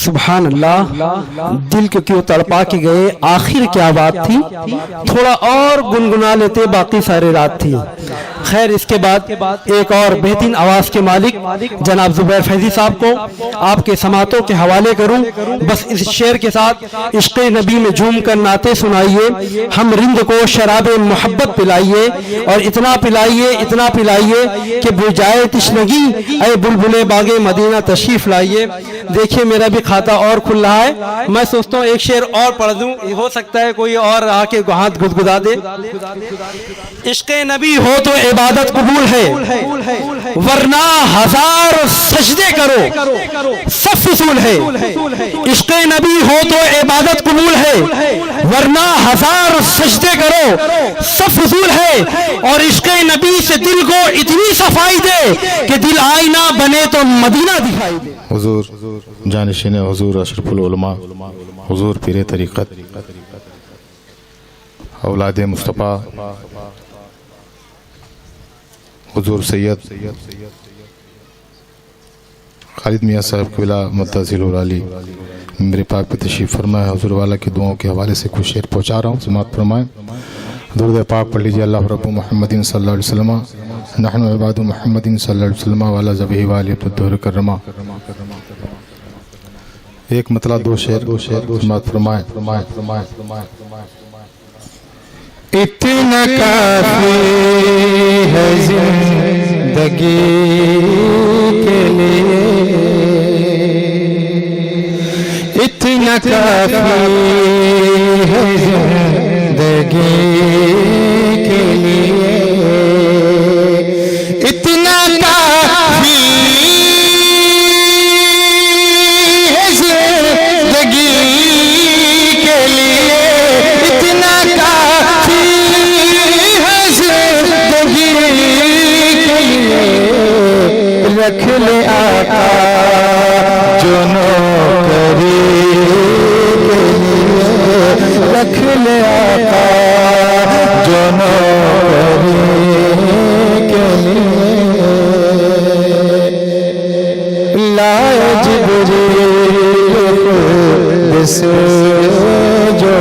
सुभान अल्लाह, दिल को क्यों तड़पा के गए, आखिर क्या बात थी, थोड़ा और गुनगुना लेते बाकी सारी रात थी। खैर, इसके बाद एक और बेहतरीन आवाज़ के मालिक जनाब जुबैर फैजी साहब को आपके समातों के हवाले करूं। बस इस शेर के साथ इश्क़ नबी में झूम कर नाते सुनाइए, हम रिंद को शराब मोहब्बत पिलाइए और इतना पिलाइए कि बुझाए तिश्नगी, ऐ बुलबुले बागे मदीना तशरीफ लाइए। देखिए, मेरा भी खाता और खुल रहा है, मैं सोचता हूँ एक शेर और पढ़ दूं, हो सकता है कोई और आके हाथ गुदगुदा दे। इश्क़ नबी हो तो इबादत कबूल है, वरना हजार सजदे करो सब फिजूल है। इश्क़ नबी हो तो इबादत कबूल है, वरना हजार सजदे करो सब फिजूल है। और इश्क़ नबी से दिल को इतनी सफाई दे कि दिल आईना बने तो मदीना दिखाई दे। हुजूर जानिशीन हुजूर अशरफुल उलमा, हुजूर पीरे तरीक़त, औलादे मुस्तफ़ा, हुजूर सैयद खालिद मियाँ साहब क़िबला मुत्तसिल अली मेरे पाक पे तशरीफ़ फरमाए। हुजूर वाला की दुआओं के हवाले से कुछ शेर पहुँचा रहा हूँ, समाअत फरमाएँ। दुरूद पाक पढ़ लीजिए। अल्लाह रब्बु मुहम्मदिन सल्लल्लाहु अलैहि वसल्लम नहनु इबादु मुहम्मदिन सल्लल्लाहु अलैहि वसल्लम वाला ज़बीह वाली तुद्दुर कररमा। एक मतलब दो शेर समाअत फरमाएँ। इतना काफी है जिंदगी के लिए, इतना काफी है जिंदगी के लिए, इतना काफी है जिंदगी के लिए, इतना काफी है जिंदगी के लिए। रख ले आका जो नौकरी के लिए, रख ले आका जो नौकरी के लिए। लाए जिब्रील से जो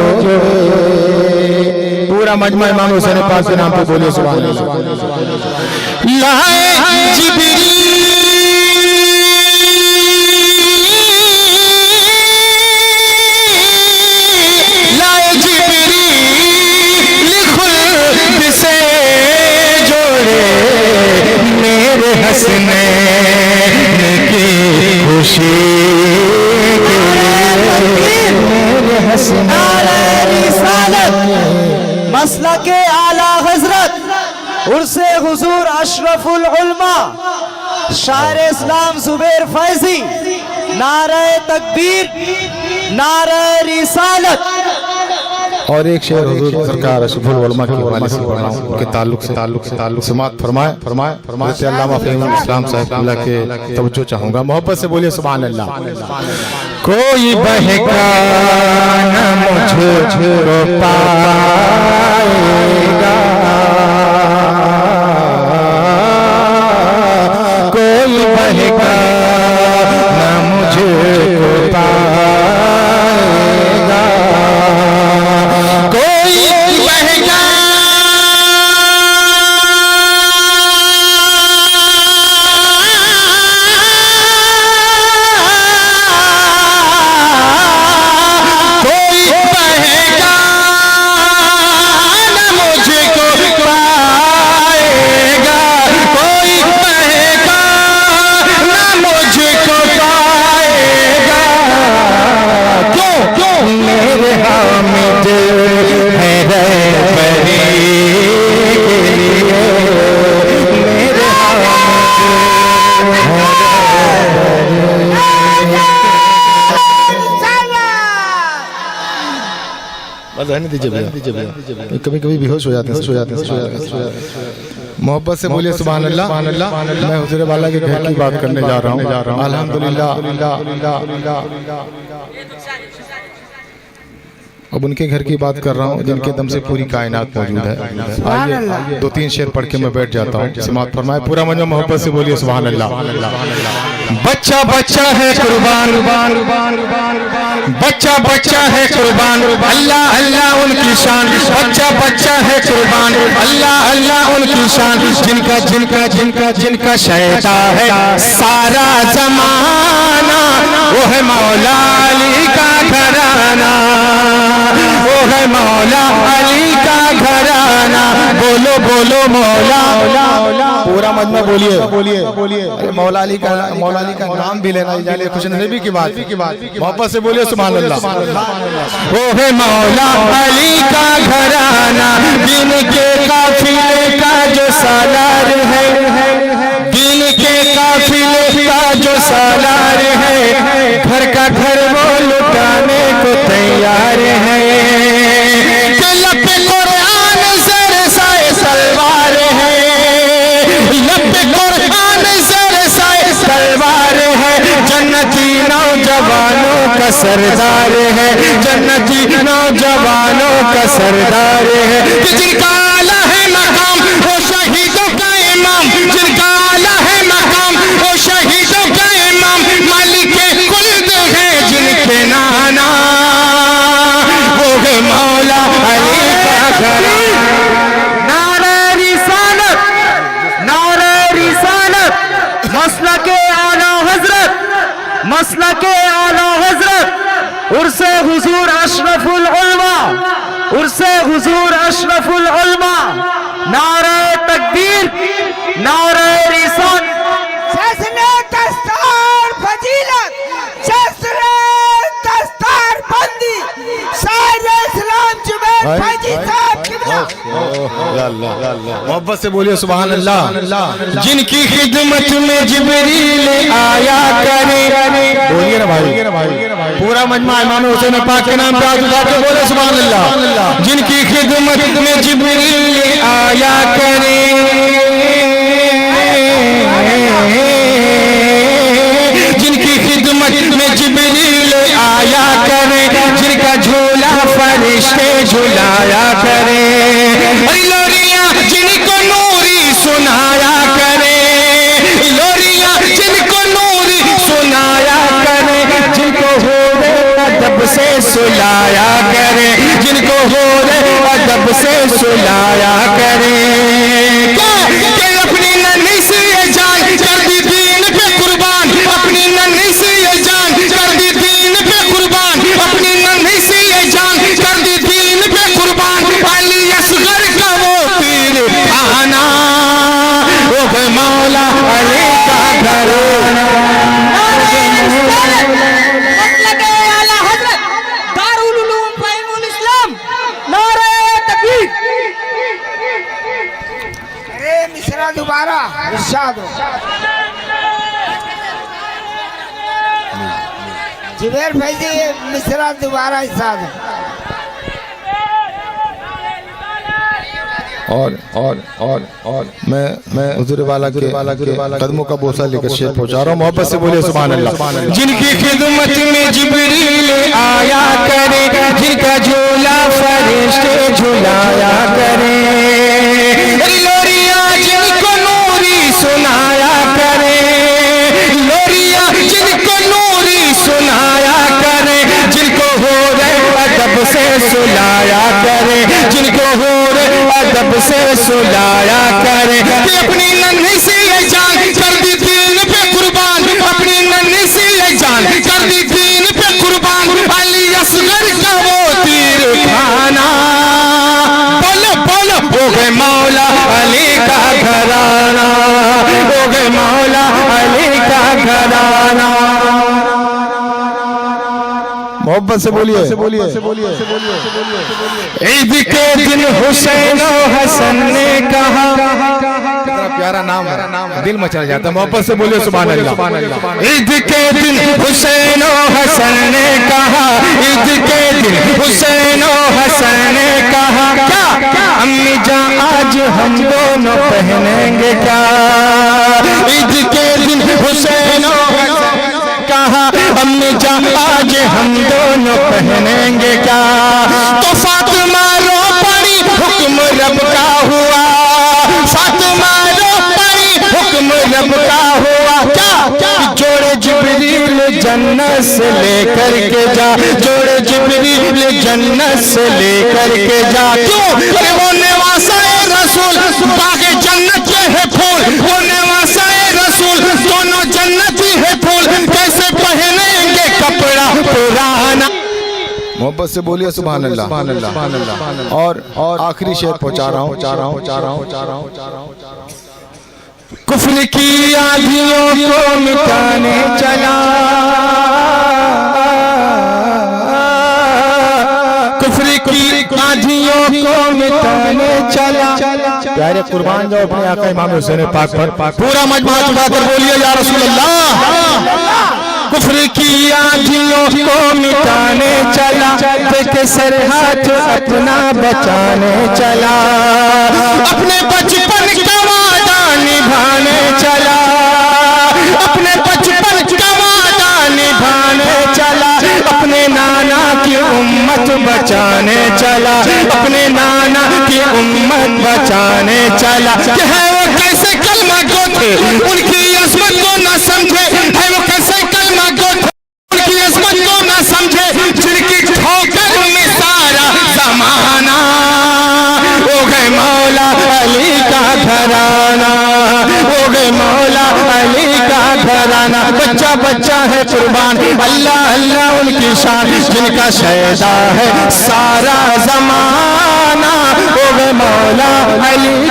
पूरा मजमा इमाम हुसैन पाक के नाम पे बोलिए सुभान अल्लाह। लाए जिब्रील खुल्द से जोड़े मेरे हंसने की खुशी के लिए, मेरे हंसने मसला के आला हजरत उर्से हुजूर अशरफुल उलमा शायर इस्लाम जुबैर फैजी, नारे तकबीर, नारे रिसालत। और एक शेर हुजूर सरकार अशरफुल उलमा के हवाले से पढ़ रहा हूँ, उनके ताल्लुक से समाअत फरमाए। अल्लामा फ़हीम इस्लाम साहिब के तवज्जो चाहूँगा, मोहब्बत से बोलिए सुभान अल्लाह। कोई बहका न मुझको पाएगा, कोई बहका न मुझको पाएगा, कोई बहका रहने दीजिए भैया, कभी कभी बेहोश हो जाते हैं। मोहब्बत से बोलिए सुभान अल्लाह। मैं हुजूर वाला के घर की बात करने जा रहा हूँ। अल्हम्दुलिल्लाह अब उनके घर की बात कर रहा हूँ जिनके दम से पूरी कायनात मौजूद है। आइए 2-3 शेर पढ़ के मैं बैठ जाता हूँ। समात फरमाए, पूरा मजमा मोहब्बत से बोलिए सुभान अल्लाह। बच्चा बच्चा है कुर्बान, बच्चा बच्चा है कुर्बान, अल्लाह अल्लाह उनकी शान। बच्चा बच्चा है कुर्बान, अल्लाह अल्लाह उनकी शान। जिनका जिनका जिनका जिनका शैता है सारा जमाना, वो है मौला अली का घराना, वो है मौला अली का घराना। बोलो बोलो मौला, पूरा मजमा बोलिए बोलिए। मौला अली का नाम भी लेना जाने खुश नसीबी की बात मोहब्बत से बोलिए सुभान अल्लाह। वो है मौला अली का घराना, दिन के काफिले का जो सालार है, दिन के काफिले का जो सालार है, घर का घर वो लुटाने को तैयार है। सलवार है, लब कुरान सर साए सलवार है, जन्नती नौजवानों का सरदार है, जन्नती नौजवानों का सरदार है। जिनका आला है मकाम वो शहीदों का इमाम, जिनका आला है मकाम वो शहीदों का इमाम। मालिक कुल्द है जिनके नाना, वो है मौला अली का घराना। मसलके आला हजरत, मसलके आला हजरत, उर्से हुजूर अशरफुल उलमा, उर्से हुजूर अशरफुल उलमा। नारे तकबीर, नारे रिसालत। जश्न दस्तार फजीलत, जश्न दस्तार बंदी, शायर इस्लाम जुबैर फैजी साहब किबला। मोहब्बत से बोलिए सुभान अल्लाह। जिनकी खिदमत में जिब्रील आया करे, बोलिए ना भाई, पूरा मजमा इमाम हुसैन पाक के नाम पे हाथ उठा के बोले सुभान अल्लाह। जिनकी खिदमत में जिब्रील आया करे, जिनकी खिदमत में जिब्रील आया करे, जिनका झूला फरिश्ते झुलाया करे। लोरियां जिनको नूरी सुनाया करे, लोरियां जिनको नूरी सुनाया करे, जिनको हो रे अदब से सुलाया करे, जिनको हो रे अदब से सुलाया करे। क्या अपनी नन्ही सी ये जान कर दी दीन पे कुर्बान, अपनी नन्ही सी ये जान कर दी दीन पे कुर्बान, अपनी नन्ही सी ये जान कर दी दीन पे कुर्बान। अली असगर का वो तीर खाना, वो है मौला अली का घराना। मसलके आला हजरत, दारुल उलूम फ़हीमुल इस्लाम। नारे तकबीर। अरे मिश्रा दोबारा इरशाद हो। जुबैर फैजी मिश्रा दोबारा इरशाद हो। और मैं हुजूर वाला के कदमों का बोसा लेकर शेर पहुंचा रहा हूँ। मोहब्बत से बोलिए सुभान अल्लाह। जिनकी खिदमत में जिब्रील आया करे, जिनका झूला फरिश्ते झुलाया करे। लोरियां जिनको नूरी सुनाया करे, लोरियां जिनको नूरी सुनाया करे, जिनको हो रे अदब से सुलाया करे, जिनको हो रे अदब से सुलाया करे। अपनी नन्ही सी ये जान कर दी दीन पे कुर्बान, अपनी नन्ही सी ये जान कर दी दीन पे कुर्बान। अली असगर का वो तीर खाना, बोलो बोलो वो है मौला अली का घराना, वो है मौला अली का घराना। मोहब्बत से बोलिए। ईद के दिन हुसैन और हसन ने कहा, कितना प्यारा नाम है, दिल मचा जाता है। मोहब्बत से बोलिए सुभान अल्लाह। ईद के दिन हुसैन और हसन ने कहा, ईद के दिन हुसैन और हसन ने कहा, क्या अम्मी जान आज हम दोनों पहनेंगे क्या। ईद के दिन हुसैन और हसन कहा, अम्मी जान आज हम दोनों पहनेंगे क्या। जन्नत से लेकर के जा, जोड़े जिब्रील जन्नत से लेकर के जा। क्यों? अरे वो नवासाए रसूल बागे जन्नत के है फूल, वो नवासाए रसूल दोनों जन्नती है फूल, कैसे पहनेंगे कपड़ा पुराना। मोहब्बत से बोलिए सुभान अल्लाह। और आखिरी शेर पहुंचा रहा हूं। कुफ्र की आंधियों को मिटाने चला, कुफ्र की आंधियों को मिटाने चला। प्यारे कुर्बान जाओ अपने आका इमाम हुसैन पाक पर। पूरा मजमा उठाकर बोलिए या रसूल अल्लाह। कुफ्र की आंधियों को मिटाने चला, देखे सर हाथ अपना बचाने चला, अपने बचपन का वादा निभाने चला, अपने बचपन का वादा निभाने चला, अपने नाना की उम्मत बचाने चला, अपने नाना की उम्मत बचाने चला। कि है वो कैसे कलमा गो थे, उनकी अज़मत को न समझे, है वो कैसे कलमा गो थे, उनकी अज़मत को न समझे, जिनकी ठोकर में सारा ज़माना हो गए मौला अली का घराना, हो गए मौला अली का घराना। बच्चा बच्चा है कुर्बान, अल्लाह अल्लाह उनकी शान, जिनका शैदा है सारा ज़माना, हो गए मौला अली